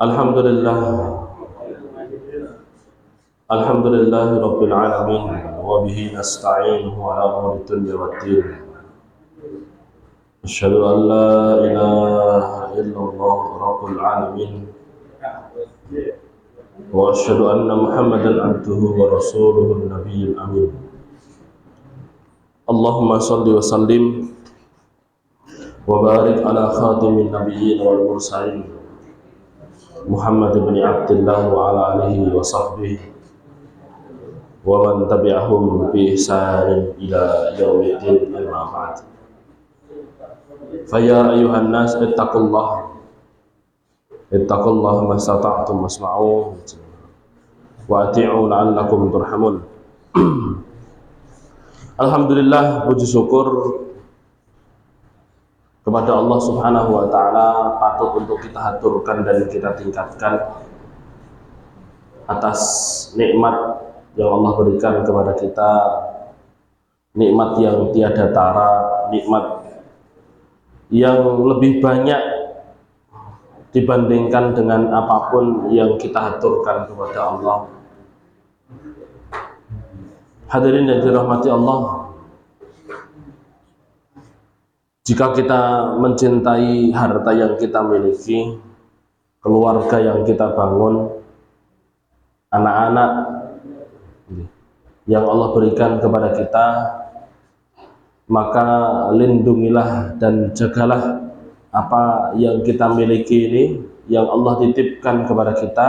Alhamdulillah, alhamdulillahi rabbil alamin, wa bihi nasta'inuhu ala umuri dunya waddin. Asyhadu an la ilaha illallah rabbul alamin, wa asyhadu anna Muhammadan abduhu wa rasuluhu nabiyyul amin. Allahumma shalli wa sallim wa barik ala khatimin nabiyyin wal mursalin Muhammad bin Abdullah wa ala alihi wa sahbihi wa man tabi'ahum bi ihsanin ila yaumiddin, amma ba'd. Fa ya ayyuhan nas ittaqullah mastata'tum wasma'u wa ati'u la'allakum turhamun. Alhamdulillah, puji syukur kepada Allah Subhanahu wa ta'ala patut untuk kita haturkan dan kita tingkatkan atas nikmat yang Allah berikan kepada kita, nikmat yang tiada tara, nikmat yang lebih banyak dibandingkan dengan apapun yang kita haturkan kepada Allah. Hadirin yang dirahmati Allah, jika kita mencintai harta yang kita miliki, keluarga yang kita bangun, anak-anak yang Allah berikan kepada kita, maka lindungilah dan jagalah apa yang kita miliki ini, yang Allah titipkan kepada kita,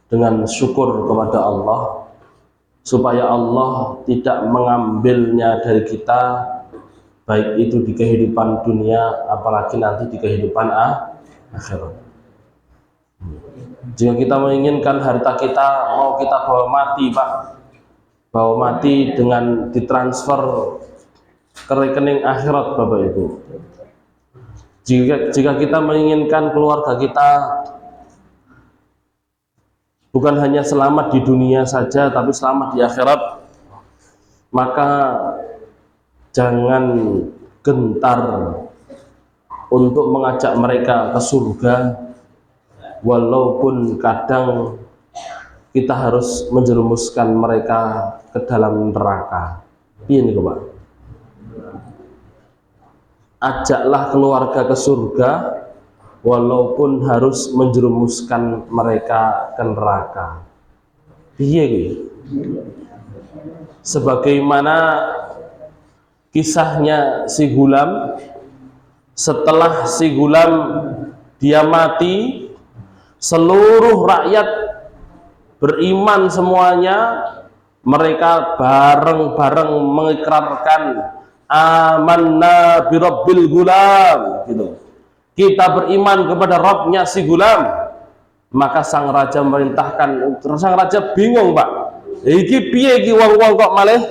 dengan syukur kepada Allah, supaya Allah tidak mengambilnya dari kita, baik itu di kehidupan dunia apalagi nanti di kehidupan akhirat. Jika kita menginginkan harta kita mau kita bawa mati, Pak, bawa mati dengan ditransfer ke rekening akhirat, Bapak Ibu. Jika kita menginginkan keluarga kita bukan hanya selamat di dunia saja tapi selamat di akhirat, maka jangan gentar untuk mengajak mereka ke surga, walaupun kadang kita harus menjerumuskan mereka ke dalam neraka. Ini Pak, ajaklah keluarga ke surga walaupun harus menjerumuskan mereka ke neraka. Iya, sebagaimana kisahnya si Gulam. Setelah si Gulam dia mati, seluruh rakyat beriman semuanya, mereka bareng-bareng mengikrarkan amanna birabbil gulam, gitu. Kita beriman kepada Rabbnya si Gulam. Maka sang raja merintahkan, sang raja bingung, Pak, iki piye iki wong-wong kok malih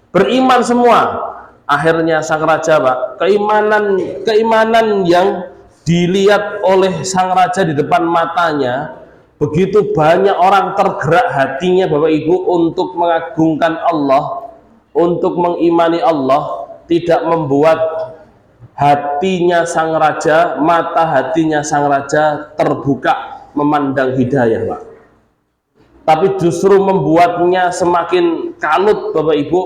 beriman semua. Akhirnya sang raja, Pak, keimanan yang dilihat oleh sang raja di depan matanya, begitu banyak orang tergerak hatinya, Bapak Ibu, untuk mengagungkan Allah, untuk mengimani Allah, tidak membuat hatinya sang raja, mata hatinya sang raja terbuka memandang hidayah, Pak. Tapi justru membuatnya semakin kalut, Bapak Ibu,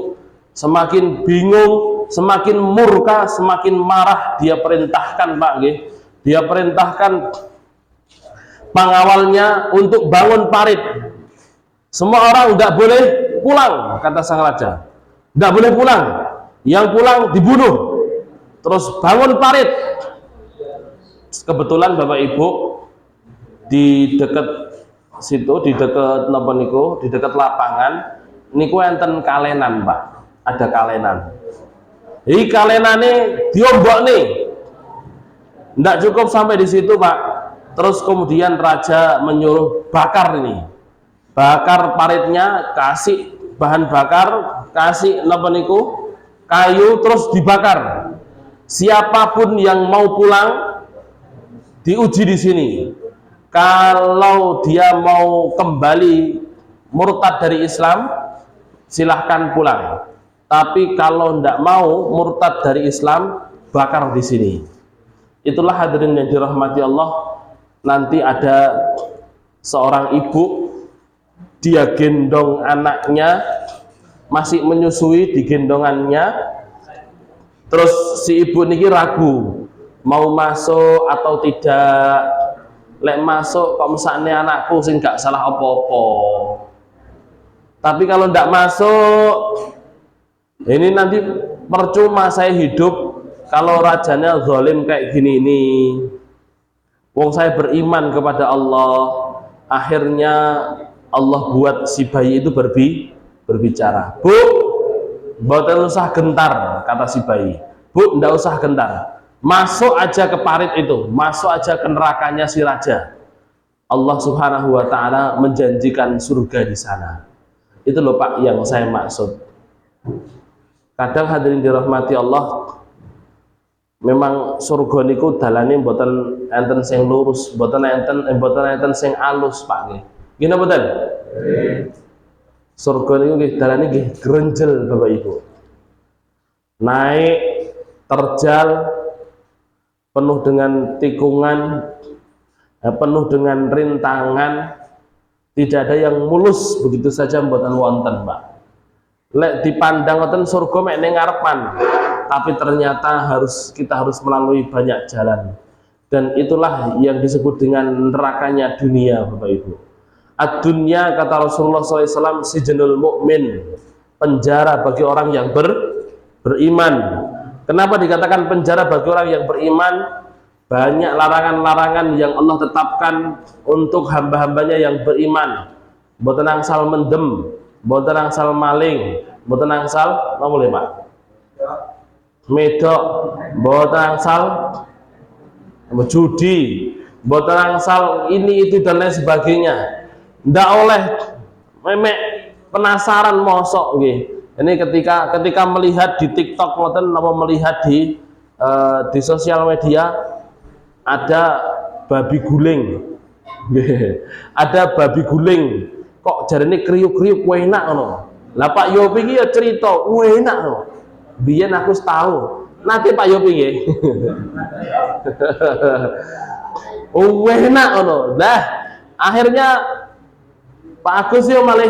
semakin bingung, semakin murka, semakin marah. Dia perintahkan, Pak, dia perintahkan pengawalnya untuk bangun parit. Semua orang tidak boleh pulang, kata sang raja. Tidak boleh pulang, yang pulang dibunuh. Terus bangun parit. Kebetulan Bapak Ibu, di dekat situ, di dekat napa niku, di dekat lapangan niku enten kalenan, Pak. Ada kalenan. Iki kalenane diombok nih. Ndak cukup sampai di situ, Pak. Terus kemudian raja menyuruh bakar ini. Bakar paritnya, kasih bahan bakar, kasih napa niku, kayu, terus dibakar. Siapapun yang mau pulang diuji di sini. Kalau dia mau kembali murtad dari Islam, silahkan pulang. tapi kalau tidak mau murtad dari Islam, bakar di sini. Itulah hadirin yang dirahmati Allah. Nanti ada seorang ibu, dia gendong anaknya, masih menyusui di gendongannya. Terus si ibu niki ragu mau masuk atau tidak. Lek masuk kok misalnya anakku sing gak salah apa-apa. Tapi kalau ndak masuk, ini nanti percuma saya hidup kalau rajanya zalim kayak gini ini. Wong saya beriman kepada Allah, akhirnya Allah buat si bayi itu berbicara. Bu, mboten usah gentar, kata si bayi. Bu, ndak usah gentar. Masuk aja ke parit itu, masuk aja ke nerakanya si raja. Allah Subhanahu wa taala menjanjikan surga di sana. Itu loh Pak yang saya maksud. Kadang hadirin dirahmati Allah, memang surga niku dalane mboten enten sing lurus, mboten enten sing alus Pak nggih. Nggih napa mboten? Surga niku nggih dalane nggih grenjel Bapak Ibu. Naik terjal, penuh dengan tikungan, penuh dengan rintangan, tidak ada yang mulus begitu saja mboten wonten Pak. Lek dipandang wonten surga mek ning ngarepan, tapi ternyata kita harus melalui banyak jalan, dan itulah yang disebut dengan nerakanya dunia Bapak Ibu. Ad-dunya, kata Rasulullah SAW, sijnul mukmin, penjara bagi orang yang beriman. Kenapa dikatakan penjara bagi orang yang beriman? Banyak larangan-larangan yang Allah tetapkan untuk hamba-hambanya yang beriman. Mboten angsal mendem, mboten angsal maling, mboten angsal apa boleh Pak? Medok, mboten angsal judi, mboten angsal ini itu dan lain sebagainya. Ndak oleh memek penasaran mosok nggih. Ini ketika melihat di TikTok ngoten apa melihat di sosial media ada babi guling. Ada babi guling. Kok jarene kriuk-kriuk enak ngono. Lah Pak Yopi iki ya cerita enak ngono. Biyen aku tahu. Nanti Pak Yopi nggih. Enak ngono. Lah akhirnya Pak Agus yo malah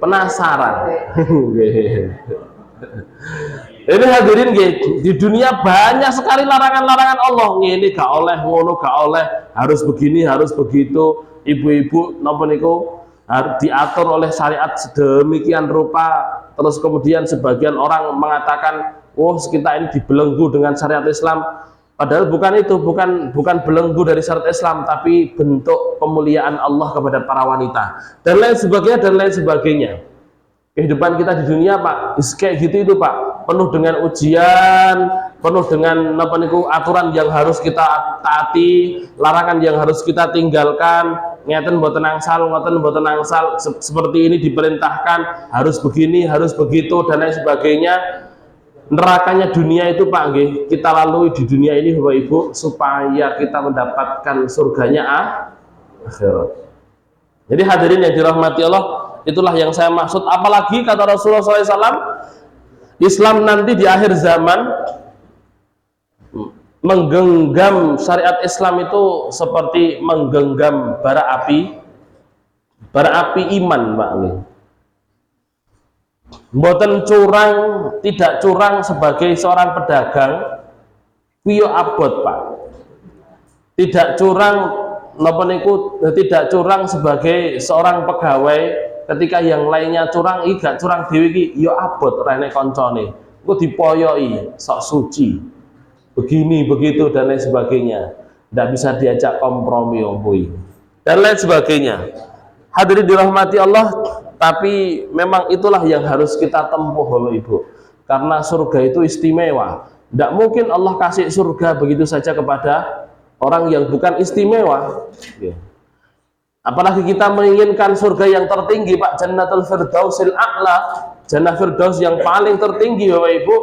penasaran. Ini hadirin di dunia banyak sekali larangan-larangan Allah. Ini gak oleh, ngono gak oleh, harus begini, harus begitu. Ibu-ibu napa niku harus diatur oleh syariat sedemikian rupa. Terus kemudian sebagian orang mengatakan, "Oh, kita ini dibelenggu dengan syariat Islam." Padahal bukan itu, bukan belenggu dari syariat Islam, tapi bentuk pemuliaan Allah kepada para wanita dan lain sebagainya. Kehidupan kita di dunia Pak, kayak gitu itu Pak, penuh dengan ujian, penuh dengan apa niku aturan yang harus kita taati, larangan yang harus kita tinggalkan. Ngeten mboten angsal, seperti ini diperintahkan, harus begini, harus begitu dan lain sebagainya. Nerakanya dunia itu Pak nggih, kita lalui di dunia ini Bapak Ibu supaya kita mendapatkan surganya akhirat. Jadi hadirin yang dirahmati Allah, itulah yang saya maksud. Apalagi kata Rasulullah SAW, Islam nanti di akhir zaman menggenggam syariat Islam itu seperti menggenggam bara api iman Pak nggih. Mboten curang, tidak curang sebagai seorang pedagang, kuyo abot Pak. Tidak curang napa niku, tidak curang sebagai seorang pegawai, ketika yang lainnya curang, gak curang dhewe iki yo abot rene koncone. Engko dipoyoki sok suci. Begini, begitu dan lain sebagainya. Tidak bisa diajak kompromi ompoi. Dan lain sebagainya. Hadirin dirahmati Allah, tapi memang itulah yang harus kita tempuh Bapak Ibu, karena surga itu istimewa. Tidak mungkin Allah kasih surga begitu saja kepada orang yang bukan istimewa. Apalagi kita menginginkan surga yang tertinggi Pak, Jannatul Firdausil A'la, Jannah Firdaus yang paling tertinggi Bapak Ibu,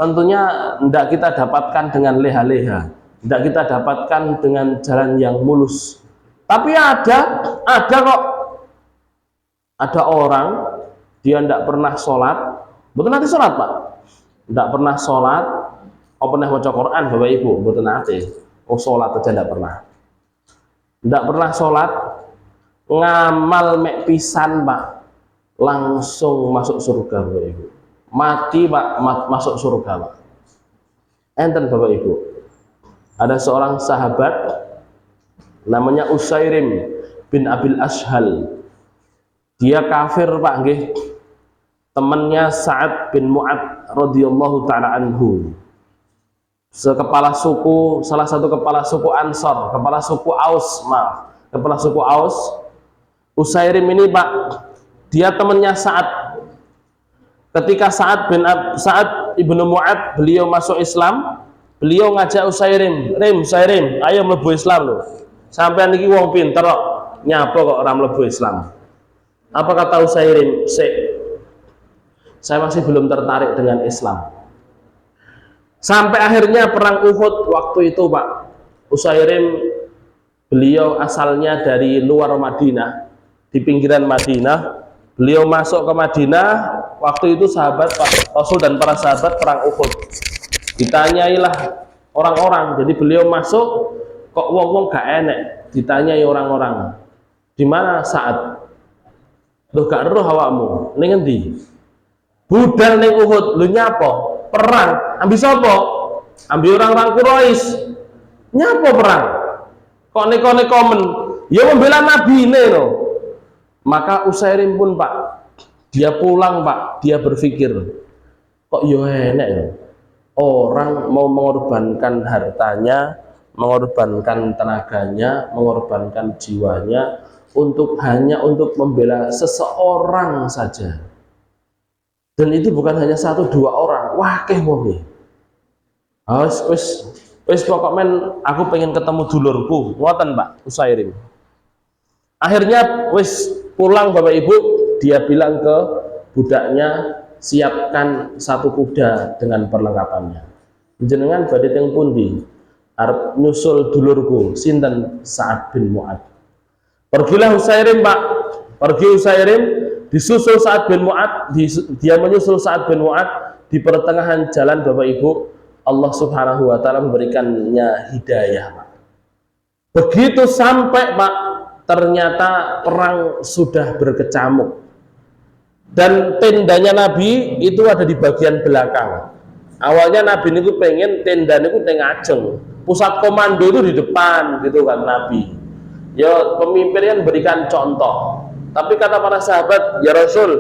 tentunya tidak kita dapatkan dengan leha-leha, tidak kita dapatkan dengan jalan yang mulus. Tapi ada kok, ada orang dia tidak pernah sholat, Mboten nate salat, Pak. Ndak pernah salat, apa pernah maca Quran Bapak Ibu, mboten nate. Oh, salat aja ndak pernah. Ndak pernah salat, ngamal mek pisan, Pak. Langsung masuk surga Bapak Ibu. Mati, Pak, masuk surga, Pak. Enten Bapak Ibu. Ada seorang sahabat namanya Usairim bin Abil Ashhal. Dia kafir, Pak, nggih. Temannya Sa'ad bin Mu'ad radhiyallahu taala anhu. Sekepala suku, salah satu kepala suku Ansor, kepala suku Aus, maaf, kepala suku Aus. Usairim ini, Pak, dia temannya Sa'ad. Ketika Sa'ad ibnu Mu'ad beliau masuk Islam, beliau ngajak Usairim, Usairim, ayo mlebu Islam loh. Sampai niki wong pinter kok, nyapa kok ora mlebu Islam. Apa kata Usairim? Saya masih belum tertarik dengan Islam. Sampai akhirnya perang Uhud waktu itu, Pak. Usairim beliau asalnya dari luar Madinah, di pinggiran Madinah. Beliau masuk ke Madinah, waktu itu sahabat Rasul dan para sahabat perang Uhud. Ditanyailah orang-orang, jadi beliau masuk, kok wong-wong gak enek, ditanyai orang-orang, di mana Sa'ad? Loh, gak eruh awakmu, ning endi? Budal ning Uhud, lu nyapo? Perang, ambil sapa? Ambil orang-orang Quraisy. Nyapo perang? Kok neko-neko men? Ya membela Nabi ini loh. Maka Usairim pun, Pak, dia pulang, Pak, dia berpikir, kok yo enek ya? Orang mau mengorbankan hartanya, mengorbankan tenaganya, mengorbankan jiwanya hanya untuk membela seseorang saja. Dan itu bukan hanya satu dua orang, wah wong. Wis pokok men aku pengen ketemu dulurku, ngoten Pak Usairim. Akhirnya wis pulang Bapak Ibu, dia bilang ke budaknya, siapkan satu kuda dengan perlengkapannya. Jenengan badhe teng pundi? Arep nyusul dulurku, sinten? Sa'ad bin Mu'ad. Pergilah Usairim, Pak. Pergi Usairim, disusul Sa'ad bin Mu'ad, dia menyusul Sa'ad bin Mu'ad. Di pertengahan jalan Bapak Ibu, Allah Subhanahu wa taala memberikannya hidayah, Pak. Begitu sampai, Pak, ternyata perang sudah berkecamuk. Dan tendanya Nabi itu ada di bagian belakang. Awalnya Nabi itu pengen tenda itu teng ajeng, pusat komando itu di depan gitu kan Nabi. Ya pemimpin kan berikan contoh. Tapi kata para sahabat, ya Rasul,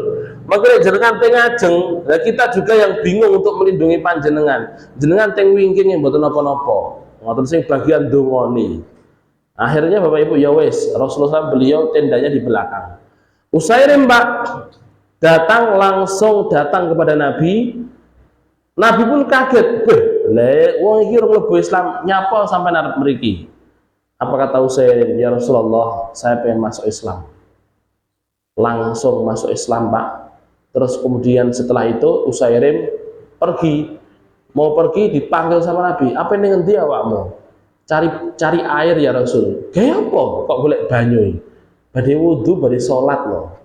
makanya jenengan teng ajeng, nah kita juga yang bingung untuk melindungi panjenengan. Jenengan teng wingking yang mboten napa-napa. Ngoten sing bagian dongoni. Akhirnya Bapak Ibu ya wis, Rasulullah beliau tendanya di belakang. Usairim, Pak, langsung datang kepada Nabi. Nabi pun kaget, wong iki urung mlebu Islam, nyapa sampai arep mriki. Apa kata Usairim? Ya Rasulullah, saya pengen masuk Islam. Langsung masuk Islam, Pak. Terus kemudian setelah itu Usairim pergi, mau pergi dipanggil sama Nabi. Apa ning endi awakmu? Cari air ya Rasul. Kayak apa? Kok golek banyu? Badhe wudu, badhe salat loh.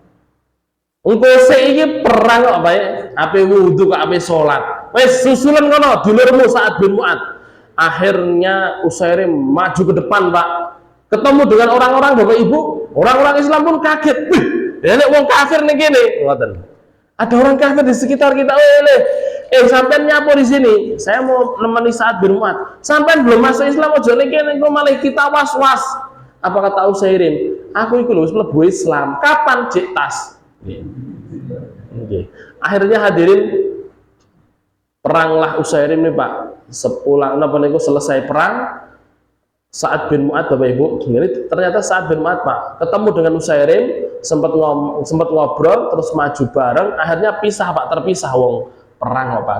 Engko iki perang kok bae, ape wudu kok ape salat. Wes susulan kono dulurmu Sa'ad bin Mu'ad. Akhirnya Usairim maju ke depan, Pak. Ketemu dengan orang-orang Bapak Ibu, orang-orang Islam pun kaget. Wih, nek wong kafir ning kene, ngoten. Ada orang kafir di sekitar kita. Sampean nyapo di sini? Saya mau nemani Sa'ad bin Mu'ad. Sampean belum masuk Islam aja ning kene kok malah kita was-was. Apa kata Usairim? Aku iku lho wis mlebu Islam. Kapan cek tas? Nggih. Akhirnya hadirin, peranglah Usairim nih, Pak. Sepulang selesai perang, Sa'ad bin Mu'ad, Bapak Ibu, ini ternyata Sa'ad bin Mu'ad, Pak, ketemu dengan Usairim, sempat ngobrol, terus maju bareng, akhirnya pisah, Pak, terpisah wong perang kok, Pak.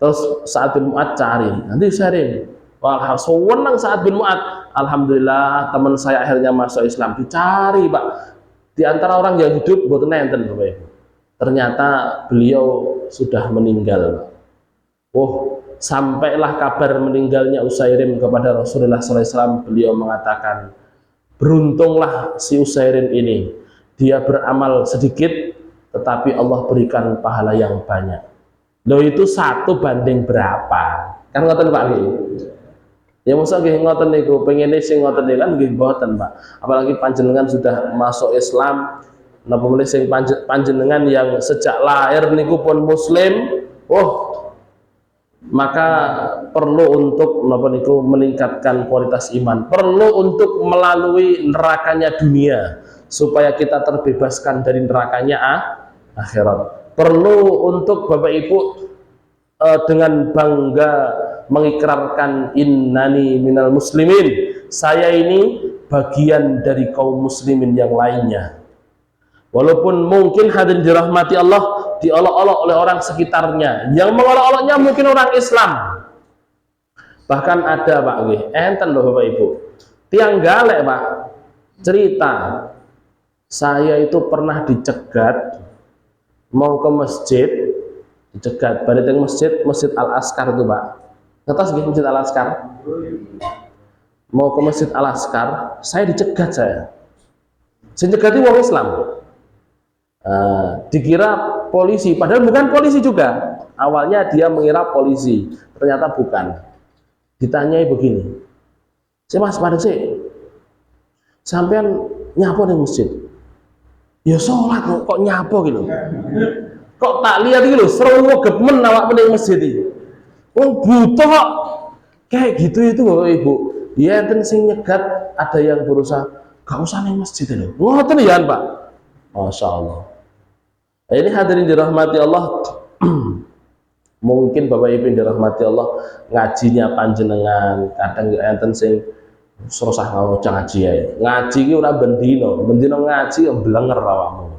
Terus Sa'ad bin Mu'ad cari, nanti Usairim, wah, seneng Sa'ad bin Mu'ad, alhamdulillah teman saya akhirnya masuk Islam. Dicari, Pak, di antara orang yang hidup mboten enten, Bapak Ibu. Ternyata beliau sudah meninggal. Oh, sampailah kabar meninggalnya Usairim kepada Rasulullah SAW. Beliau mengatakan, beruntunglah si Usairim ini. Dia beramal sedikit, tetapi Allah berikan pahala yang banyak. Loh itu 1 banding berapa? Kan ngoten Pak nggih. Ya mosok nggih ngoten niku, pengene sing ngoten niku kan nggih mboten, Pak. Apalagi panjenengan sudah masuk Islam, napa meneh sing panjenengan yang sejak lahir niku pun muslim, maka perlu untuk napa niku meningkatkan kualitas iman, perlu untuk melalui nerakanya dunia supaya kita terbebaskan dari nerakanya akhirat. Perlu untuk Bapak Ibu dengan bangga mengikrarkan innani minal muslimin, saya ini bagian dari kaum muslimin yang lainnya. Walaupun mungkin hadirin dirahmati Allah diolok-olok oleh orang sekitarnya, yang mengolok-oloknya mungkin orang Islam. Bahkan ada Pak nggih, enten loh Bapak Ibu, tiang galek Pak, cerita saya itu pernah dicegat mau ke masjid, dicegat balik masjid Al-Askar itu Pak. Ngetos nggih Masjid Al-Askar? Mau ke Masjid Al-Askar, saya dicegat saya. Sing nyegati wong Islam. Dikira polisi, padahal bukan polisi juga. Awalnya dia mengira polisi, ternyata bukan. Ditanyai begini, "Si Mas, pada sih, sampean nyapo di masjid?" "Ya sholat kok nyapo gitu." "Kok tak lihat gitu, seru gemen awak ning masjid iki." "Oh butuh kok." Kayak gitu itu Bapak Ibu. Ya enten sing nyegat, ada yang berusaha, "Gak usah ning masjid lho." Ngoten ya Pak. Masya Allah. Nah, ini hadirin dirahmati Allah. Mungkin Bapak Ibu yang dirahmati Allah, ngajinya panjenengan kadang enten sing susah ngocah ngaji ya. Ngaji ki ora bendino ngaji blenger awakmu.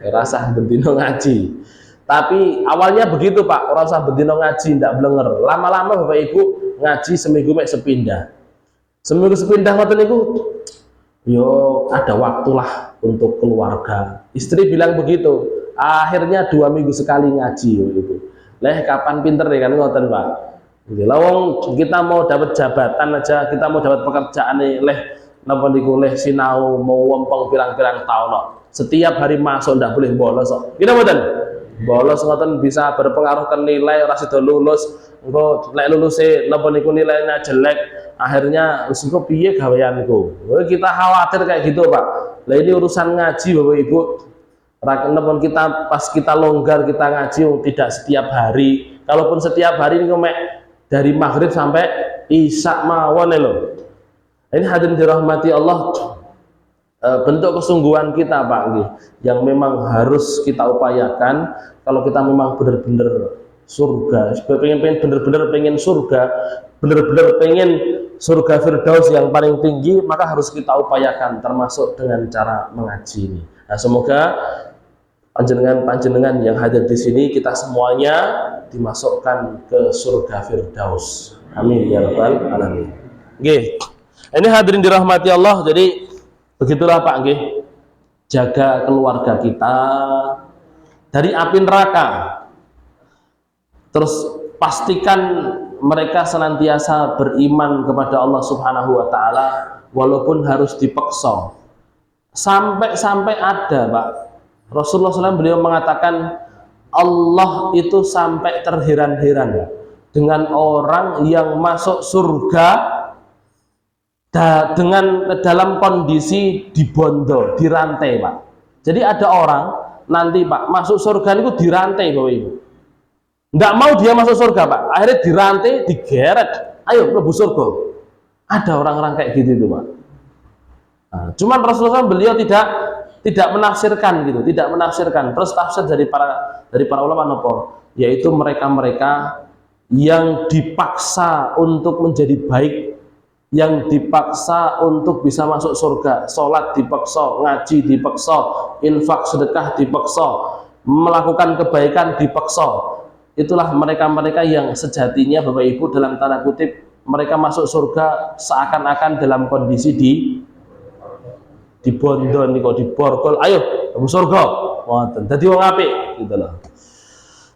Rasah bendino ngaji. Tapi awalnya begitu Pak, ora usah bendino ngaji ndak blenger. Lama-lama Bapak Ibu ngaji seminggu mek sepindah. Seminggu sepindah ngoten niku, yo ada waktulah untuk keluarga. Istri bilang begitu. Akhirnya 2 minggu sekali ngaji Ibu. Leh kapan pinter ya kan ngoten Pak. Lawang kita mau dapat jabatan aja, kita mau dapat pekerjaan nih, leh napa niku leh sinau mau wempeng pirang-pirang tahun kok. Setiap hari masuk ndak boleh bolos kok. Kita mboten. Bolos ngoten bisa berpengaruh ke nilai, ora sida lulus. Engko lek luluse napa niku nilainya jelek, akhirnya wis engko piye gaweanku. Kita khawatir kayak gitu Pak. Lah ini urusan ngaji Bapak Ibu. Rakenapun kita pas kita longgar kita ngaji tidak setiap hari. Kalaupun setiap hari ini dari maghrib sampai isya mawon lho. Ini hadirin dirahmati Allah, bentuk kesungguhan kita Pak nggih, yang memang harus kita upayakan kalau kita memang benar-benar surga, benar-benar pengen surga, benar-benar pengen surga Firdaus yang paling tinggi, maka harus kita upayakan termasuk dengan cara mengaji ini. Nah, semoga panjenengan yang hadir di sini kita semuanya dimasukkan ke surga Firdaus. Amin ya rabbal alamin. Nggih. Ini hadirin dirahmati Allah. Jadi begitulah Pak nggih. Jaga keluarga kita dari api neraka. Terus pastikan mereka senantiasa beriman kepada Allah Subhanahu wa taala walaupun harus dipaksa. Sampai ada Pak, Rasulullah SAW beliau mengatakan Allah itu sampai terheran-heran dengan orang yang masuk surga dengan dalam kondisi dibondo, dirantai Pak. Jadi ada orang nanti Pak masuk surga itu dirantai Bapak Ibu. Nggak mau dia masuk surga Pak, akhirnya dirantai, digeret, ayo mlebu surga. Ada orang-orang kayak gitu itu Pak. Nah, cuman Rasulullah beliau tidak menafsirkan gitu, tidak menafsirkan. Terus tafsir dari para ulama nopo, yaitu mereka-mereka yang dipaksa untuk menjadi baik, yang dipaksa untuk bisa masuk surga, sholat dipaksa, ngaji dipaksa, infak sedekah dipaksa, melakukan kebaikan dipaksa. Itulah mereka-mereka yang sejatinya Bapak Ibu dalam tanda kutip mereka masuk surga seakan-akan dalam kondisi di bondon nih kok di borgol, ayo masuk surga, wonten dadi wong apik gitu loh.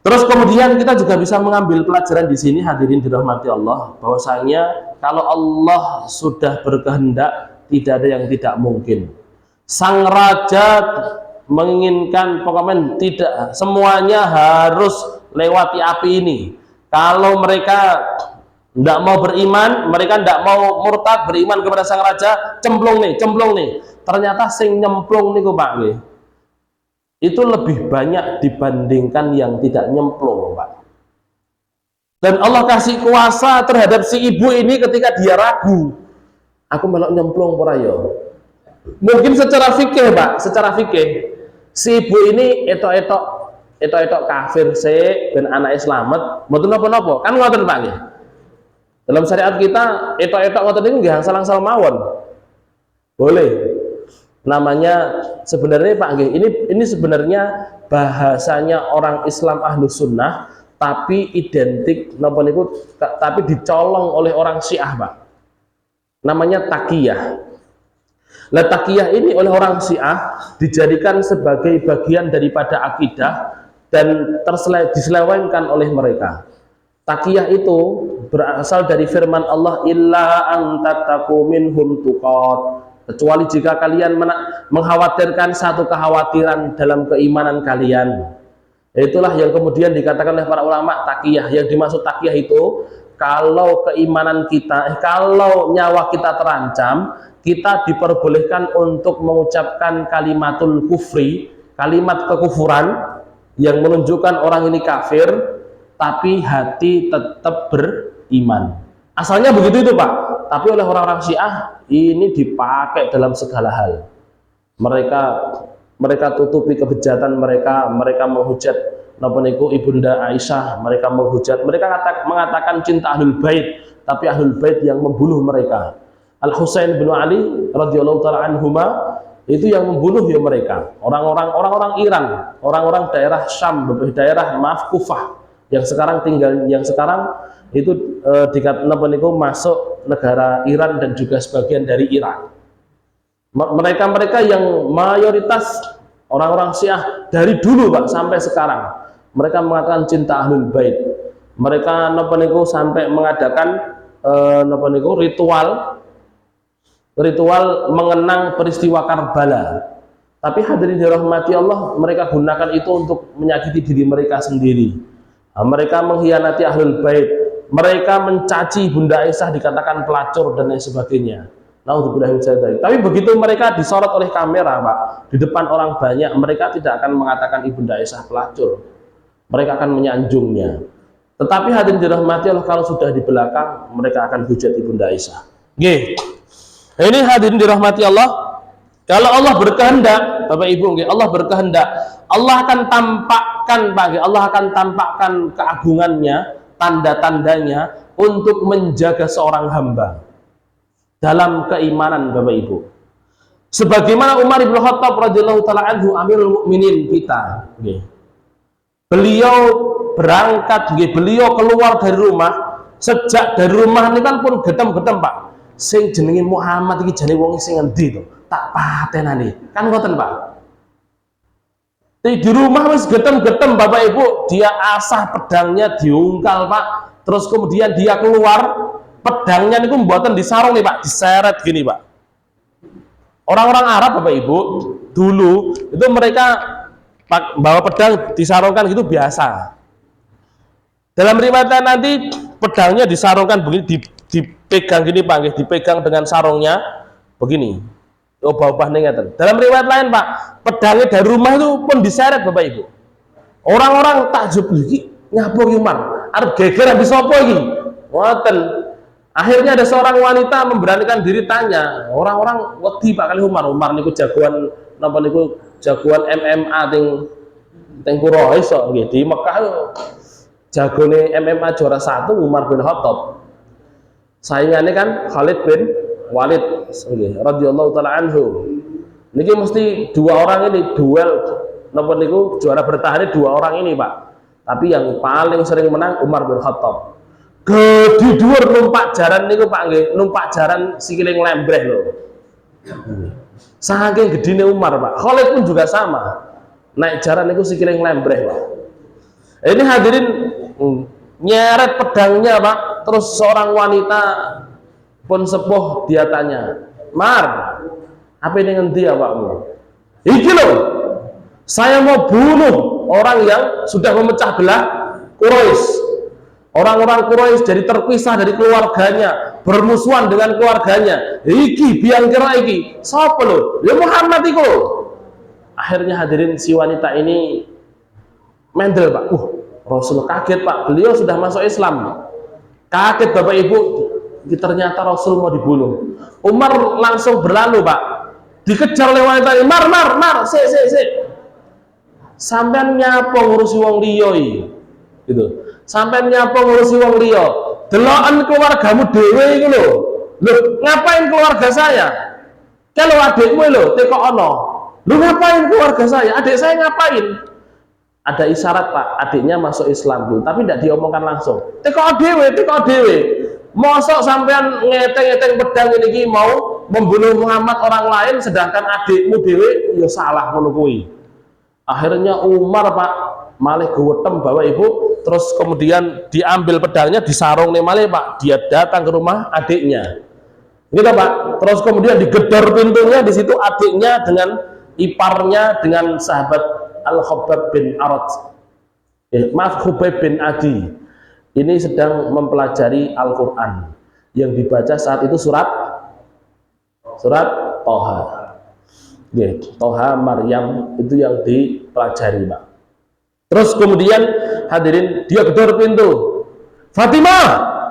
Terus kemudian kita juga bisa mengambil pelajaran di sini hadirin dirahmati Allah, bahwasanya kalau Allah sudah berkehendak tidak ada yang tidak mungkin. Sang raja menginginkan pokoknya tidak semuanya harus lewati api ini. Kalau mereka tidak mau beriman, mereka tidak mau murtad beriman kepada sang raja, cemplung nih. Ternyata sing nyemplung nih Pak, itu lebih banyak dibandingkan yang tidak nyemplung Pak. Dan Allah kasih kuasa terhadap si ibu ini ketika dia ragu, aku melok nyemplung ora yo. Mungkin secara fikih Pak, secara fikih si ibu ini etok kafir se ben anake slamet, mboten napa-napa. Kan ngoten Pak nggih. Dalam syariat kita etok ngoten niku nggih angsal-angsal mawon. Boleh. Namanya sebenarnya Pak nggih, ini sebenarnya bahasanya orang Islam Ahlus Sunnah, tapi identik napa niku tapi dicolong oleh orang Syiah Pak. Namanya taqiyah. Lah taqiyah ini oleh orang Syiah dijadikan sebagai bagian daripada akidah dan diselewengkan oleh mereka. Taqiyah itu berasal dari firman Allah, illa an tattaqu minhum tuqat, kecuali jika kalian mengkhawatirkan satu kekhawatiran dalam keimanan kalian. Itulah yang kemudian dikatakan oleh para ulama taqiyah. Yang dimaksud taqiyah itu kalau keimanan kita, kalau nyawa kita terancam, kita diperbolehkan untuk mengucapkan kalimatul kufri, kalimat kekufuran yang menunjukkan orang ini kafir, tapi hati tetap beriman. Asalnya begitu itu Pak, tapi oleh orang-orang Syiah ini dipakai dalam segala hal. Mereka tutupi kebejatan mereka menghujat napa niku Ibunda Aisyah, mereka menghujat, mereka mengatakan cinta Ahlul Bait, tapi Ahlul Bait yang membunuh mereka. Al-Husain bin Ali radhiyallahu taala anhuma itu yang membunuh ya mereka. Orang-orang Iran, orang-orang daerah Syam, daerah Kufah yang sekarang itu napa niku masuk negara Iran dan juga sebagian dari Irak. Mereka yang mayoritas orang-orang Syiah dari dulu Pak sampai sekarang, mereka mengatakan cinta Ahlul Bait. Mereka napa niku sampai mengadakan napa niku ritual mengenang peristiwa Karbala. Tapi hadirin dirahmati Allah, mereka gunakan itu untuk menyakiti diri mereka sendiri. Mereka mengkhianati Ahlul Bait, mereka mencaci Bunda Aisyah, dikatakan pelacur dan lain sebagainya. Tapi begitu mereka disorot oleh kamera Pak, di depan orang banyak, mereka tidak akan mengatakan Ibunda Aisyah pelacur, mereka akan menyanjungnya. Tetapi hadirin dirahmati Allah, kalau sudah di belakang, mereka akan hujat Ibunda Aisyah. Nggih. Ini hadirin dirahmati Allah, kalau Allah berkehendak Bapak Ibu, Allah berkehendak, Allah akan tampakkan Allah akan tampakkan keagungannya, tanda-tandanya untuk menjaga seorang hamba dalam keimanan Bapak Ibu. Sebagaimana Umar bin Khattab radhiyallahu taala anhu, Amirul Mukminin kita, beliau berangkat, beliau keluar dari rumah, sejak dari rumah ini kan pun gedem-gedem Pak. Sing jenenge Muhammad iki jane wong sing endi to? Tak patenani. Kan ngoten Pak. Di rumah wis getem-getem Bapak Ibu, dia asah pedangnya diungkal Pak. Terus kemudian dia keluar, pedangnya niku mboten disarung nih Pak, diseret gini Pak. Orang-orang Arab Bapak Ibu dulu itu mereka bawa pedang disarungkan gitu biasa. Dalam riwayat nanti pedangnya disarungkan begini, dipegang gini Pak, dipegang dengan sarungnya begini. Obah-obah ngeten. Dalam riwayat lain Pak, pedangnya dari rumah itu pun diseret Bapak Ibu. Orang-orang takjub iki nyapa ki Umar, arep geger habis sapa iki? Ngoten. Akhirnya ada seorang wanita memberanikan diri tanya. Orang-orang wedi Pak kali Umar niku jagoan napa niku jagoan MMA teng kura iso nggih di Mekah jagone MMA juara 1 Umar bin Khattab. Saingannya kan Khalid bin Walid radhiyallahu taala anhu. Niki mesti dua orang ini duel napa niku juara bertahan dua orang ini Pak. Tapi yang paling sering menang Umar bin Khattab. Gede dhuwur numpak jaran niku Pak nggih, numpak jaran sikile nglembreh lho. Saking gedine Umar Pak. Khalid pun juga sama. Naik jaran niku sikile nglembreh Pak. Ini hadirin nyeret pedangnya Pak. Terus seorang wanita pun sepuh dia tanya, "Mar, apa ini ngendi ya Pakmu?" "Iki lho." Saya mau bunuh orang yang sudah memecah belah Quraisy. Orang-orang Quraisy jadi terpisah dari keluarganya, bermusuhan dengan keluarganya. Iki biang kira iki, sapa lho? Ya Muhammad iku. Akhirnya hadirin si wanita ini mendel Pak. Rasul kaget Pak, beliau sudah masuk Islam. Kaget Bapak Ibu, ternyata Rasul mau dibunuh. Umar langsung berlalu Pak, dikejar oleh wanita ini. Mar, sik. Sampean nyapa ngurusi wong liya iki. Gitu. Sampean nyapa ngurusi wong liya. Deloken keluargamu dhewe iku lho. Lho, ngapain keluarga saya? Kalau adikmu lho teko ana. Lho ngapain keluarga saya? Adik saya ngapain? Ada isyarat Pak, adiknya masuk Islam dulu, tapi tidak diomongkan langsung. Teko dhewe. Mosok sampean ngeteng-ngeteng pedang ini mau membunuh Muhammad orang lain, sedangkan adikmu dhewe ya salah ngono kuwi. Akhirnya Umar Pak malih gewetem Bapak Ibu, terus kemudian diambil pedangnya, disarung nih malih Pak. Dia datang ke rumah adiknya. Gitu Pak. Terus kemudian digedor pintunya, di situ adiknya dengan iparnya dengan sahabat Al-Khabbab bin Arad, Khubayb bin Adi, ini sedang mempelajari Al-Quran. Yang dibaca saat itu surat Toha. Toha Maryam itu yang dipelajari Pak. Terus kemudian hadirin, dia gedor pintu. Fatimah,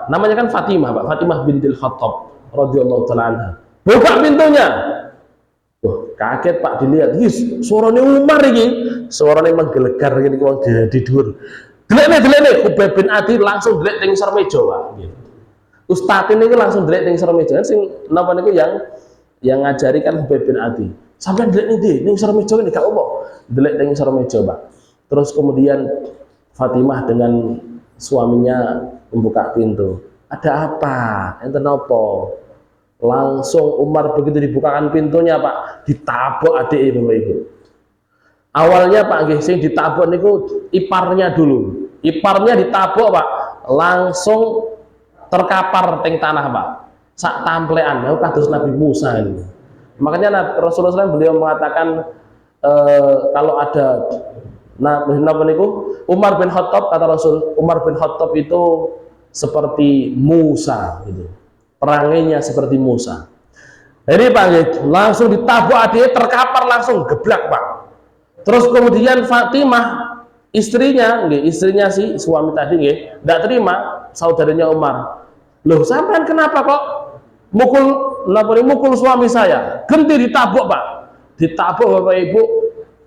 namanya kan Fatimah Pak, Fatimah bintil Khattab radhiyallahu ta'ala anha. Buka pintunya. Kaget Pak, dilihat, suaranya Umar ini, suaranya menggelegar gini wong tidur. Delek Khubayb bin Adi langsung delek teng sarmeja Pak. Ustaz ini langsung delek teng sarmeja. Sing napa niku yang ngajari kan Khubayb bin Adi. Sampai delek ning sarmeja ini gak apa. Delek teng sarmeja Pak. Terus kemudian Fatimah dengan suaminya membuka pintu. Ada apa? Enten apa? Langsung Umar begitu dibukakan pintunya Pak, ditabok adik Bapak Ibu. Awalnya Pak sing ditabok niku iparnya dulu. Iparnya ditabok Pak, langsung terkapar teng tanah Pak. Sak tamplean, kados Nabi Musa ini. Makanya Rasulullah SAW beliau mengatakan kalau ada napa niku Umar bin Khattab, kata Rasul, Umar bin Khattab itu seperti Musa gitu. Peranginya seperti Musa. Jadi Pak, langsung ditabuk adiknya, terkapar langsung geblak Pak. Terus kemudian Fatimah, istrinya si suami tadi tidak terima, saudaranya Umar. Loh sampean kenapa kok mukul suami saya? Genti ditabuk Pak. Ditabuk Bapak Ibu,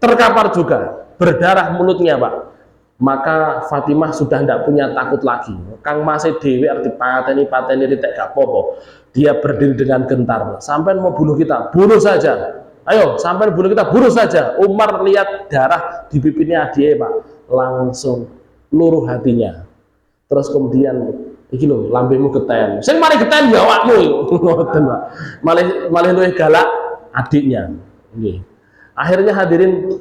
terkapar juga, berdarah mulutnya Pak. Maka Fatimah sudah tidak punya takut lagi. Kang masih dewi arti pateni tidak apa-apa. Dia berdiri dengan gentar. Sampai mau bunuh kita, bunuh saja. Ayo, sampai bunuh kita, bunuh saja. Umar lihat darah di pipinya dia Pak, langsung luruh hatinya. Terus kemudian iki lho, lambemu geten. Sing mari geten ya awakmu ngoten Pak. Malih luwih galak adiknya. Nggih. Akhirnya hadirin,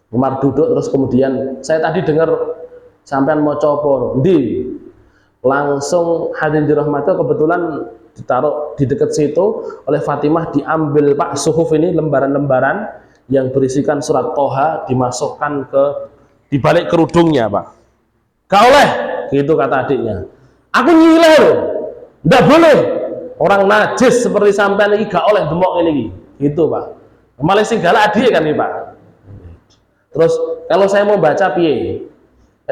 Umar duduk, terus kemudian saya tadi dengar sampean mau copo di langsung hadirin dirahmati, kebetulan ditaruh di dekat situ oleh Fatimah, diambil Pak suhuf ini, lembaran-lembaran yang berisikan surat Toha, dimasukkan ke di balik kerudungnya Pak. Gak oleh gitu kata adiknya. Aku nyileh loh, ndak boleh orang najis seperti sampean ini gak oleh demok ini gitu Pak. Malah sing galak adik kan nih Pak. Terus kalau saya mau baca piye?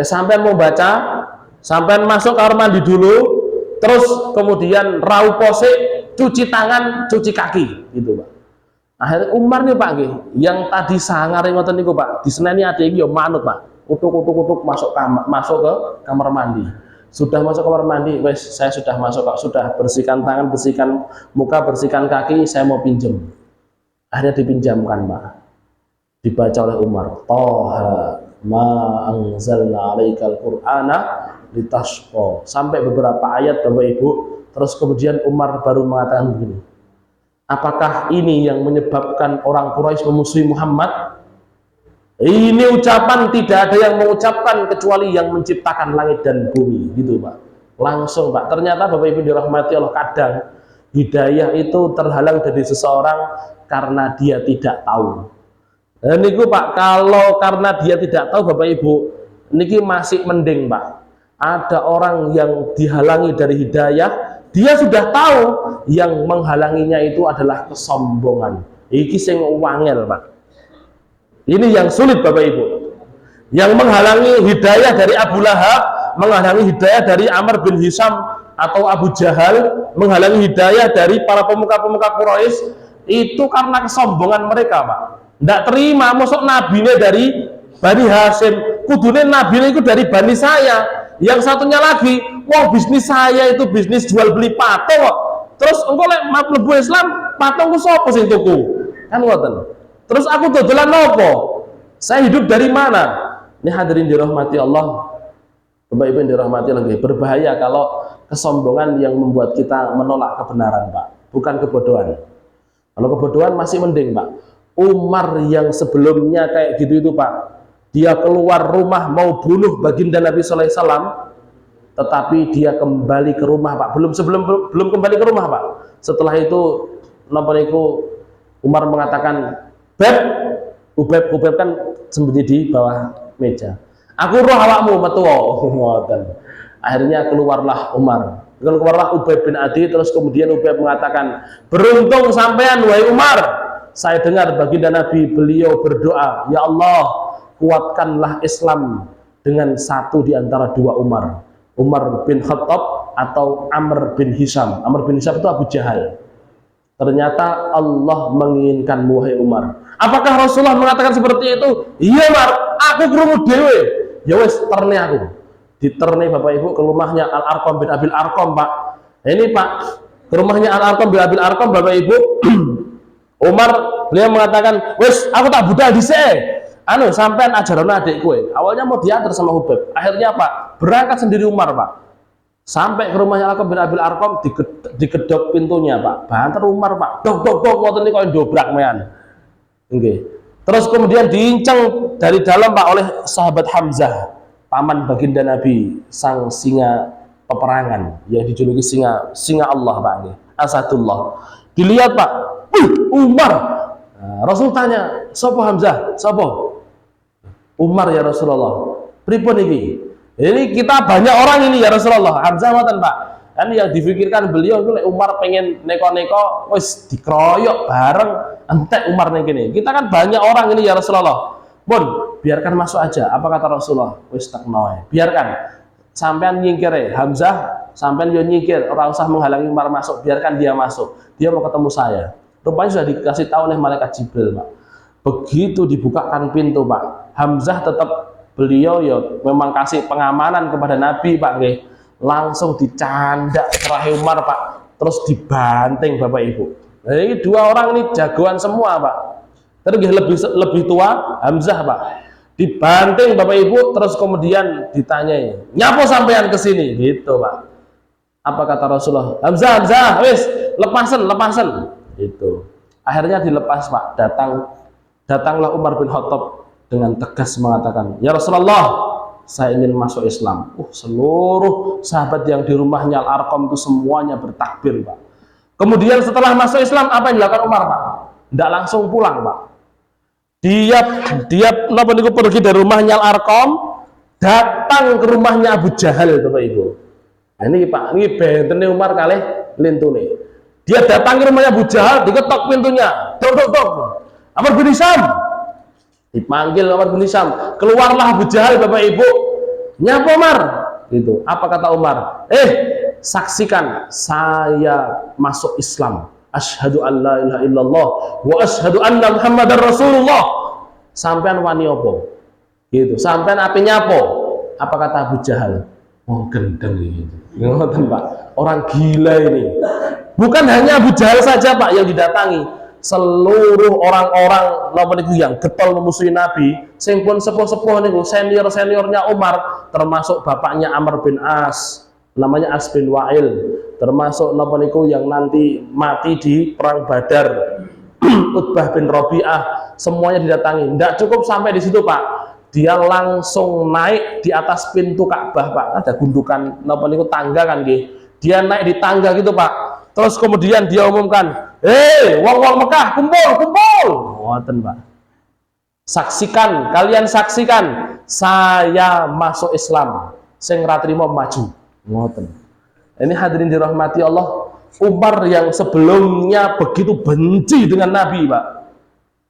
Sampean mau baca, sampean masuk kamar mandi dulu, terus kemudian raup pose, cuci tangan, cuci kaki, gitu Pak. Akhirnya Umar nih Pak, yang tadi sangar ngoten niku Pak, diseneni adik iki yo manut Pak. Utuk masuk ke kamar mandi. Sudah masuk kamar mandi, wes saya sudah masuk Pak, sudah bersihkan tangan, bersihkan muka, bersihkan kaki, saya mau pinjem. Akhirnya dipinjamkan Pak. Dibaca oleh Umar, Toha ma anzalna alaikal qur'ana litashqa, sampai beberapa ayat Bapak Ibu. Terus kemudian Umar baru mengatakan begini, apakah ini yang menyebabkan orang Quraisy memusuhi Muhammad? Ini ucapan tidak ada yang mengucapkan kecuali yang menciptakan langit dan bumi, gitu Pak. Langsung Pak, ternyata Bapak Ibu dirahmati Allah, kadang hidayah itu terhalang dari seseorang karena dia tidak tahu. Niku Pak, kalau karena dia tidak tahu Bapak Ibu, niki masih mending Pak. Ada orang yang dihalangi dari hidayah, dia sudah tahu yang menghalanginya itu adalah kesombongan. Iki sing wangel Pak. Ini yang sulit Bapak Ibu. Yang menghalangi hidayah dari Abu Lahab, menghalangi hidayah dari Amr bin Hisham atau Abu Jahal, menghalangi hidayah dari para pemuka-pemuka Quraisy, itu karena kesombongan mereka Pak. Tidak terima, masuk nabinya dari Bani Hashim, kudune nabinya itu dari Bani saya. Yang satunya lagi, wah bisnis saya itu bisnis jual beli patung kok. Terus engkau lek mlebu Islam, patungku sapa sing tuku? Kan ngoten. Terus aku dodolan nopo? Saya hidup dari mana? Ini hadirin dirahmati Allah, Bapak Ibu yang dirahmati lagi. Berbahaya kalau kesombongan yang membuat kita menolak kebenaran Pak, bukan kebodohan. Kalau kebodohan masih mending Pak. Umar yang sebelumnya kayak gitu itu Pak, dia keluar rumah mau bunuh baginda Nabi Sallallahu Alaihi Wasallam, tetapi dia kembali ke rumah Pak. Belum kembali ke rumah Pak. Setelah itu Umar mengatakan, Ubeb kan sembunyi di bawah meja. Aku roh awakmu metu. Akhirnya keluarlah Umar. Keluarlah Ubeb bin Adi, terus kemudian Ubeb mengatakan, beruntung sampean wahai Umar. Saya dengar baginda Nabi beliau berdoa, ya Allah, kuatkanlah Islam dengan satu di antara dua Umar. Umar bin Khattab atau Amr bin Hisham. Amr bin Hisham itu Abu Jahal. Ternyata Allah menginginkan wahai Umar. Apakah Rasulullah mengatakan seperti itu? Iya Umar, aku krungu dhewe. Ya wis terne aku. Diterne Bapak Ibu ke rumahnya Al-Arqam bin Abil Arqam Pak. Ini Pak, ke rumahnya Al-Arqam bin Abil Arqam Bapak Ibu. Umar beliau mengatakan, wis aku tak budal dhisik. Sampean ajaran adikku. Awalnya mau diantar sama Ubeb. Akhirnya Pak, berangkat sendiri Umar Pak. Sampai ke rumahnya Al-Arqam bin Abil Arqam, digedok pintunya Pak. Banter Umar Pak. Dok ngoten niku dobrak mean. Nggih. Terus kemudian diinceng dari dalam Pak oleh sahabat Hamzah, paman baginda Nabi, sang singa peperangan yang dijuluki singa Allah Pak nggih. Asadullah. Dilihat Pak, Umar. Nah, Rasul tanya, "Sopo Hamzah? Sopo?" Umar ya Rasulullah. Pripun iki? Ini kita banyak orang ini ya Rasulullah. Hamzah ngoten Pak. Kan yang difikirkan beliau itu Umar pengen neko-neko wis dikeroyok bareng entek Umar ning kene. Kita kan banyak orang ini ya Rasulullah. Pun biarkan masuk aja. Apa kata Rasulullah? Wis tekno. Biarkan. Sampean nyingkir Hamzah, sampean yo nyingkir, ora usah menghalangi Umar masuk, biarkan dia masuk. Dia mau ketemu saya. Rupanya sudah dikasih tahu oleh malaikat Jibril, Pak. Begitu dibukakan pintu, Pak, Hamzah tetap beliau ya memang kasih pengamanan kepada Nabi, Pak nggih. Langsung dicandak terakhir Umar, Pak. Terus dibanting Bapak Ibu. Nah, ini dua orang ini jagoan semua, Pak. Terus lebih tua Hamzah, Pak. Dibanting Bapak Ibu, terus kemudian ditanyai, "Nyapa sampean ke sini?" Gitu, Pak. Apa kata Rasulullah? Hamzah, wis, lepasen. Gitu. Akhirnya dilepas, Pak. Datanglah Umar bin Khattab dengan tegas mengatakan, "Ya Rasulullah, saya ingin masuk Islam." Seluruh sahabat yang di rumahnya Al-Arqam itu semuanya bertakbir, Pak. Kemudian setelah masuk Islam, apa yang dilakukan Umar, Pak? Tidak langsung pulang, Pak. Dia pergi dari rumahnya Al-Arqam, datang ke rumahnya Abu Jahal, Bapak Ibu. Nah, ini Pak, ini bentene Umar kalih lintune. Dia datang ke rumahnya Abu Jahal, diketok pintunya. Dok. Amr bin Hisham. Dipanggil Amr bin Hisham. Keluarlah Abu Jahal, Bapak Ibu. Nyapa Umar? Gitu. Apa kata Umar? Saksikan saya masuk Islam. Asyhadu an la ilaha illallah wa asyhadu anna Muhammadar Rasulullah. Sampean wani apa? Gitu. Sampean ape nyapo? Apa kata Abu Jahal? Wong gendeng gitu. Ngoten, Pak. Orang gila ini. Bukan hanya Abu Jahal saja, Pak, yang didatangi. Seluruh orang-orang napa niku yang getol memusuhi Nabi, sing pun sepuh-sepuh niku, senior-seniornya Umar, termasuk bapaknya Amr bin As, namanya As bin Wa'il, termasuk napa niku yang nanti mati di perang Badar, Utbah bin Rabi'ah, semuanya didatangi. Tidak cukup sampai di situ, Pak. Dia langsung naik di atas pintu Ka'bah, Pak. Ada gundukan napa niku tangga kan nggih. Dia naik di tangga gitu, Pak. Terus kemudian dia umumkan, wong-wong Mekah, kumpul. Ngoten, Pak. Saksikan, kalian saksikan saya masuk Islam, sing ra trimo maju. Ngoten. Ini hadirin dirahmati Allah, Umar yang sebelumnya begitu benci dengan Nabi, Pak.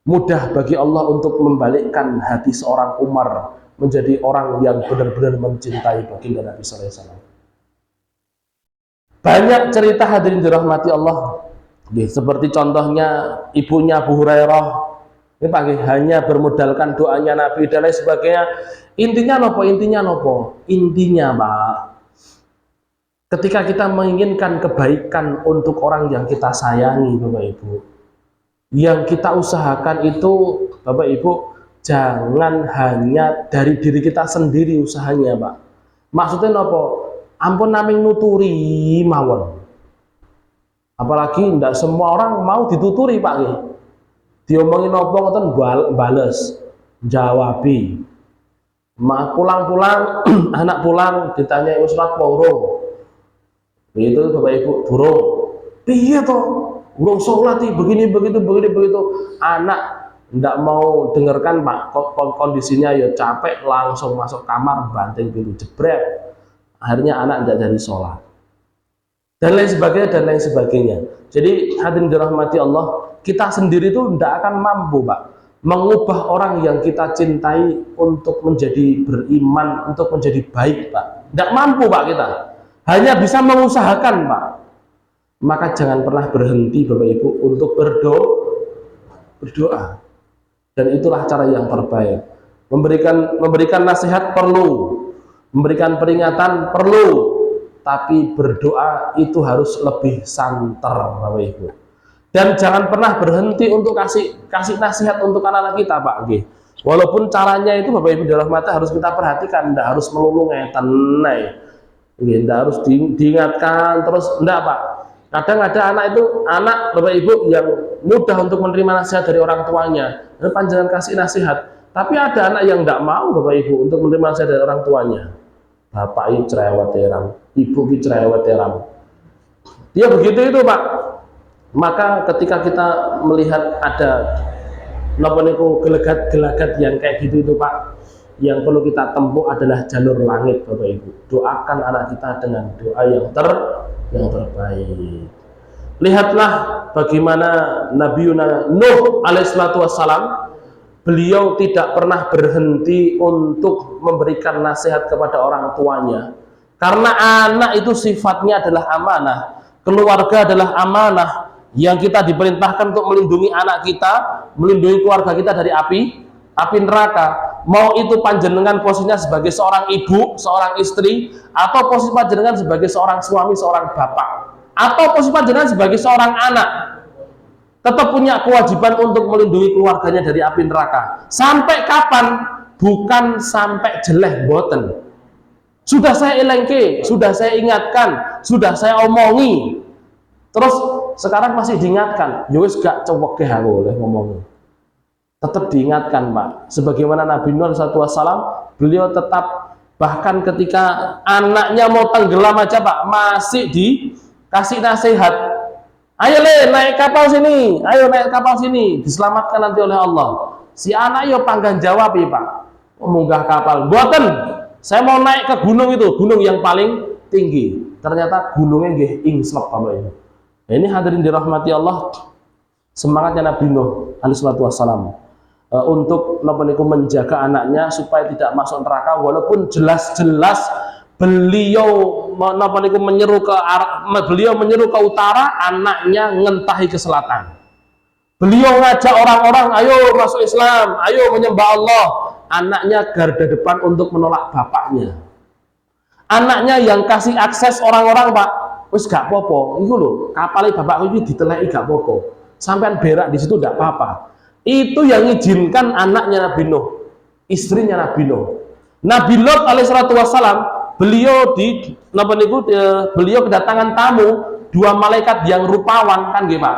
Mudah bagi Allah untuk membalikkan hati seorang Umar menjadi orang yang benar-benar mencintai baginda Nabi sallallahu alaihi wasallam. Banyak cerita hadirin dirahmati Allah. Seperti contohnya ibunya Abu Hurairah. Ini Pak, hanya bermodalkan doanya Nabi dan lain sebagainya. Intinya nopo? Intinya Pak, ketika kita menginginkan kebaikan untuk orang yang kita sayangi, Bapak Ibu, yang kita usahakan itu, Bapak Ibu, jangan hanya dari diri kita sendiri usahanya, Pak. Maksudnya nopo? Ampun naming nuturi mawon. Apalagi tidak semua orang mau dituturi, Pak. Diomongin apa ngoten bales, jawabi. Pulang-pulang anak pulang ditanya surat apa urung. Begitu Bapak Ibu, durung. Piye to? Urung salat begini begitu. Anak tidak mau dengarkan, Pak. Kondisinya ya capek, langsung masuk kamar banting pintu jebret. Akhirnya anak tidak jadi sholat. Dan lain sebagainya. Jadi hadirin dirahmati Allah, kita sendiri itu tidak akan mampu, Pak, mengubah orang yang kita cintai untuk menjadi beriman, untuk menjadi baik, Pak. Tidak mampu, Pak, kita. Hanya bisa mengusahakan, Pak. Maka jangan pernah berhenti, Bapak Ibu, untuk berdoa. Dan itulah cara yang terbaik. Memberikan nasihat perlu, memberikan peringatan perlu, tapi berdoa itu harus lebih santer, Bapak Ibu. Dan jangan pernah berhenti untuk kasih nasihat untuk anak-anak kita, Pak. Walaupun caranya itu, Bapak Ibu dirahmati, harus kita perhatikan, tidak harus melulu ngeten, tidak harus diingatkan terus, tidak, Pak. Kadang ada anak Bapak Ibu yang mudah untuk menerima nasihat dari orang tuanya, dan panjangan kasih nasihat. Tapi ada anak yang tidak mau, Bapak Ibu, untuk menerima nasihat dari orang tuanya. Bapak ini cerewet terang, ibu ini cerewet terang. Dia begitu itu, Pak. Maka ketika kita melihat ada gelagat yang kayak gitu itu, Pak, yang perlu kita tempuh adalah jalur langit, Bapak Ibu. Doakan anak kita dengan doa yang terbaik. Lihatlah bagaimana Nabi Nuh alaihissalatu wassalam, beliau tidak pernah berhenti untuk memberikan nasihat kepada orang tuanya. Karena anak itu sifatnya adalah amanah, keluarga adalah amanah yang kita diperintahkan untuk melindungi anak kita, melindungi keluarga kita dari api neraka. Mau itu panjenengan posisinya sebagai seorang ibu, seorang istri, atau posisi panjenengan sebagai seorang suami, seorang bapak, atau posisi panjenengan sebagai seorang anak, tetap punya kewajiban untuk melindungi keluarganya dari api neraka. Sampai kapan? Bukan sampai jeleh boten. Sudah saya elengke, sudah saya ingatkan, sudah saya omongi, terus sekarang masih diingatkan, ya wis gak cowok aku oleh ngomongi. Tetap diingatkan, Pak. Sebagaimana Nabi Nuh SAW, beliau tetap, bahkan ketika anaknya mau tenggelam aja, Pak, masih dikasih nasihat. Ayo le, naik kapal sini, diselamatkan nanti oleh Allah. Si anak yo panggang jawab, Pak, munggah kapal. Buatan, saya mau naik ke gunung itu, gunung yang paling tinggi. Ternyata gunungnya nggih ingslep, Bapak Ibu. Nah, ini hadirin dirahmati Allah, semangatnya Nabi Nuh alaihissalatu wassalam untuk menjaga anaknya supaya tidak masuk neraka, walaupun jelas-jelas beliau menyeru ke utara, anaknya ngentahi ke selatan. Beliau ngajak orang-orang, ayo masuk Islam, ayo menyembah Allah. Anaknya garda depan untuk menolak bapaknya. Anaknya yang kasih akses orang-orang, Pak, wis gak popo, itu loh, kapalnya bapakku ini diteleki gak popo, sampean berak di situ gak apa-apa. Itu yang izinkan anaknya Nabi Nuh, istrinya Nabi Nuh. Nabi Lot alaihissalatu wassalam, beliau kedatangan tamu dua malaikat yang rupawan, kan nggih, Pak?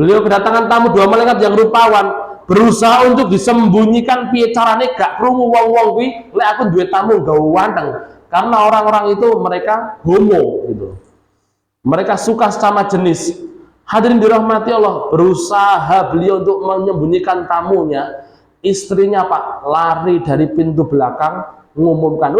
Beliau kedatangan tamu dua malaikat yang rupawan, berusaha untuk disembunyikan piye carane gak krungu wong-wong kuwi lek aku duwe tamu gawe wanteng. Karena orang-orang itu mereka homo gitu. Mereka suka sama jenis. Hadirin dirahmati Allah, berusaha beliau untuk menyembunyikan tamunya. istrinya Pak lari dari pintu belakang mengumumkan,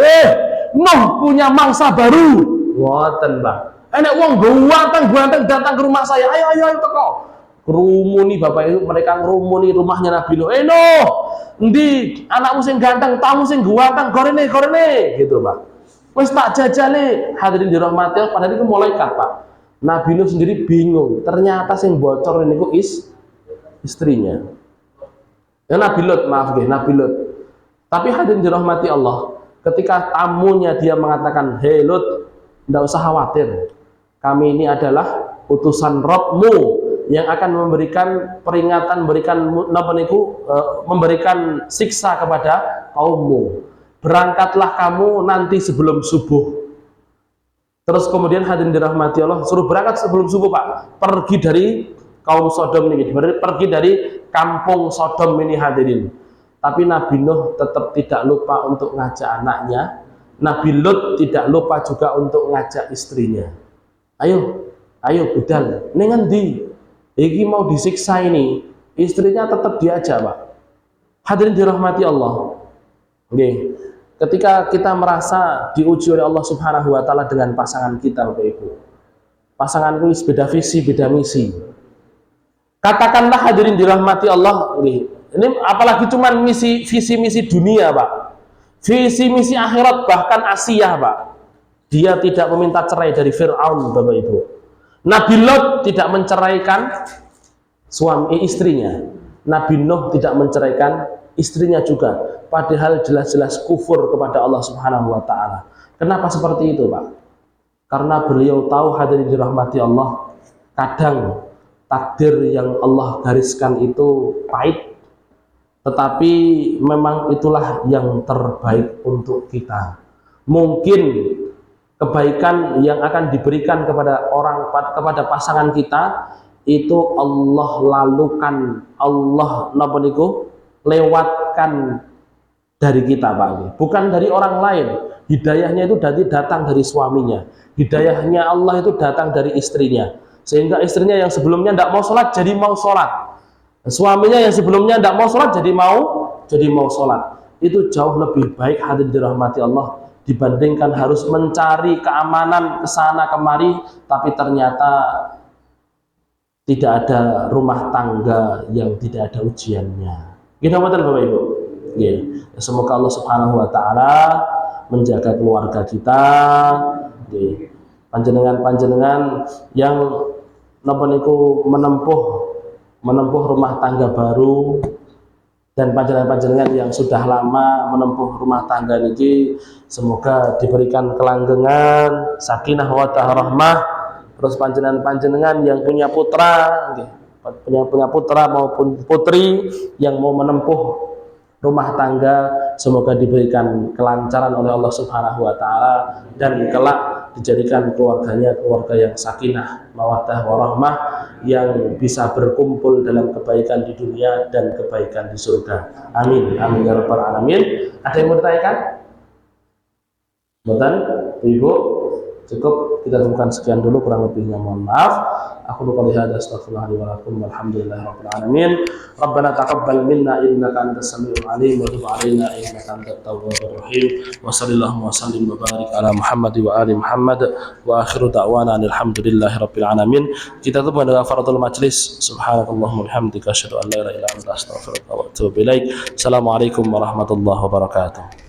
Nuh punya mangsa baru. Ngoten Pak. Enek wong ganteng datang ke rumah saya. Ayo teko. Kerumuni Bapak Ibu, mereka ngerumuni rumahnya Nabi Nuh. Nuh, endi anakmu sing ganteng, tamu sing ganteng, gorene gitu Pak. Wis tak jajali. Hadirin dirahmati Allah, padahal itu malaikat Pak. Nabi Nuh sendiri bingung. Ternyata sing bocor niku istrinya. Ya Nabi Lut, maaf nggih, Nabi Lut. Tapi hadirin dirahmati Allah, ketika tamunya dia mengatakan, "Hei Lut, tidak usah khawatir. Kami ini adalah utusan Rabbmu yang akan memberikan peringatan, memberikan siksa kepada kaummu. Berangkatlah kamu nanti sebelum subuh." Terus kemudian hadirin dirahmati Allah, suruh berangkat sebelum subuh Pak. Pergi dari kaum Sodom ini, pergi dari kampung Sodom ini hadirin. Tapi Nabi Nuh tetap tidak lupa untuk ngajak anaknya. Nabi Lut tidak lupa juga untuk ngajak istrinya. Ayo budal, ning endi? Iki mau disiksa ini. Istrinya tetap diajak Pak. Hadirin dirahmati Allah. Oke. Ketika kita merasa diuji oleh Allah Subhanahu wa taala dengan pasangan kita Bapak Ibu. Pasanganku beda visi, beda misi. Katakanlah hadirin dirahmati Allah, ini apalagi cuman visi misi dunia Pak, visi misi akhirat bahkan Asia Pak. Dia tidak meminta cerai dari Fir'aun Bapak Ibu. Nabi Lot tidak menceraikan istrinya. Nabi Nuh tidak menceraikan istrinya juga. Padahal jelas-jelas kufur kepada Allah Subhanahu wa taala. Kenapa seperti itu Pak? Karena beliau tahu hadirin dirahmati Allah, kadang takdir yang Allah gariskan itu pahit, tetapi memang itulah yang terbaik untuk kita. Mungkin kebaikan yang akan diberikan kepada pasangan kita itu Allah lalukan, Allah lewatkan dari kita Pak, bukan dari orang lain. Hidayahnya itu datang dari suaminya, hidayahnya Allah itu datang dari istrinya. Sehingga istrinya yang sebelumnya tidak mau sholat jadi mau sholat, suaminya yang sebelumnya tidak mau sholat jadi mau sholat. Itu jauh lebih baik hadirin dirahmati Allah dibandingkan harus mencari keamanan kesana kemari tapi ternyata tidak ada rumah tangga yang tidak ada ujiannya. Gitu betul Bapak Ibu. Yeah. Semoga Allah Subhanahu wa taala menjaga keluarga kita. Yeah. Panjenengan yang menempuh rumah tangga baru, dan panjenengan yang sudah lama menempuh rumah tangga ini, semoga diberikan kelanggengan, sakinah wa rahmah. Terus panjenengan yang punya putra maupun putri yang mau menempuh rumah tangga, semoga diberikan kelancaran oleh Allah Subhanahu wa taala dan kelak dijadikan keluarganya keluarga yang sakinah, mawaddah warahmah, yang bisa berkumpul dalam kebaikan di dunia dan kebaikan di surga. Amin. Amin ya rabbal alamin. Ada yang mau ditanyakan? Boten, Ibu? Cukup kita lakukan sekian dulu, kurang lebihnya mohon maaf. Aku qouli hadza astaghfirullah li wa lakum walhamdulillahirabbil alamin. Rabbana taqabbal minna innaka antas samiul alim wa tub 'alaina innaka antat tawwabur rahim. Wa sallallahu wa sallim wa barik ala Muhammad wa ali Muhammad wa akhiru da'wana alhamdulillahirabbil alamin. Kita tutup dengan kafaratul majlis. Subhanakallahumma wa bihamdika asyhadu an la ilaha illa anta astaghfiruka wa atubu ilaik. Assalamualaikum warahmatullahi wabarakatuh.